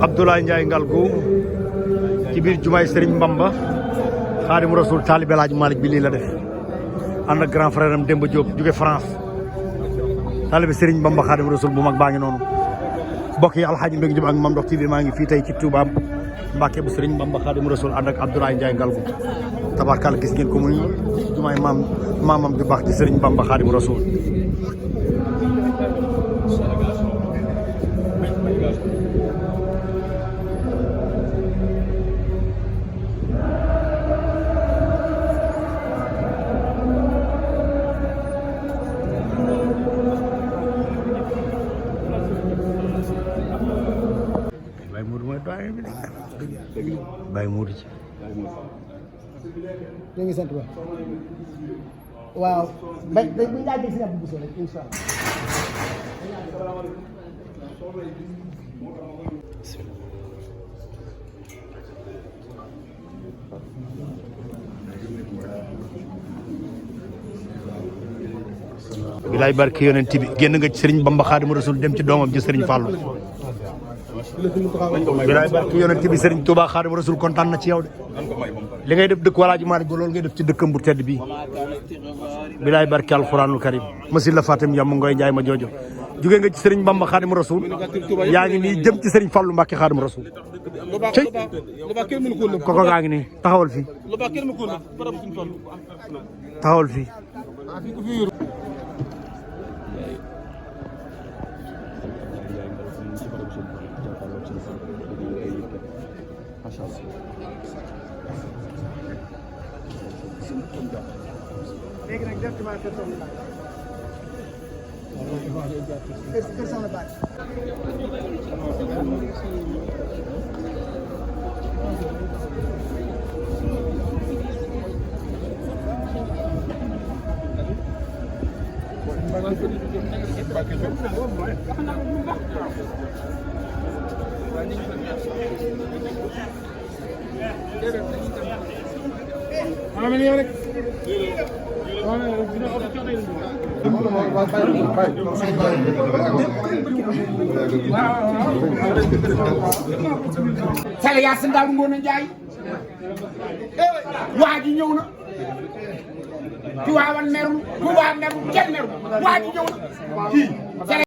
Abdoulaye Ndiaye Ngalgou ci biir jumaay Serigne Bamba Xaadimu Rasuul taalibe El Hadj Malick bi lii la def ànd ak grand frère am Demba Diop jóge France taalibe Serigne Bamba Xaadimu Rasuul bu mag baa ngi noonu mbokk yi Alxaaji Mbégi Diop ak Mame Ndokh TV maa ngi fii tey ci Touba Mbàkke bu Serigne Bamba Xaadimu Rasuul ànd ak Abdoulaye Ndiaye Ngalgou tabarkàlla gis ngeen ko muy jumaay maamam ju baax ci Serigne Bamba Xaadimu Rasuul Baye Mourou ci ñu ngi sant waaw bay bu ñu laajee si Abdou Bousso rek incha Allah bilaay barke yonent bi génn nga ci Serigne Bamba Xaadimu Rasuul dem ci doomam ci Serigne Fallou bilaay barke yonent bi Serigne Touba Xaadimu Rasuul kontaan na ci yow de li ngay def dëkk Walaaji Maalik loolu ngay def ci dëkkam bu tedd bii bilaay barke alxuraanul karim masil la Fatim Yam Ngoy Njaay ma joojo jóge nga ci Serigne Bamba Xaadimu Rasuul yaa ngi nii jëm ci Serigne Fallou Mbàkke Xaadimu Rasuul cey koko gaa ngi nii taxawal fii taxawal fii léegi nag directement personne la baax Sénégal si Ndao Ngoné Ndiaye waa ji ñëw na ci waawan merul bu waa merul kenn merul waa ji ñëw na kii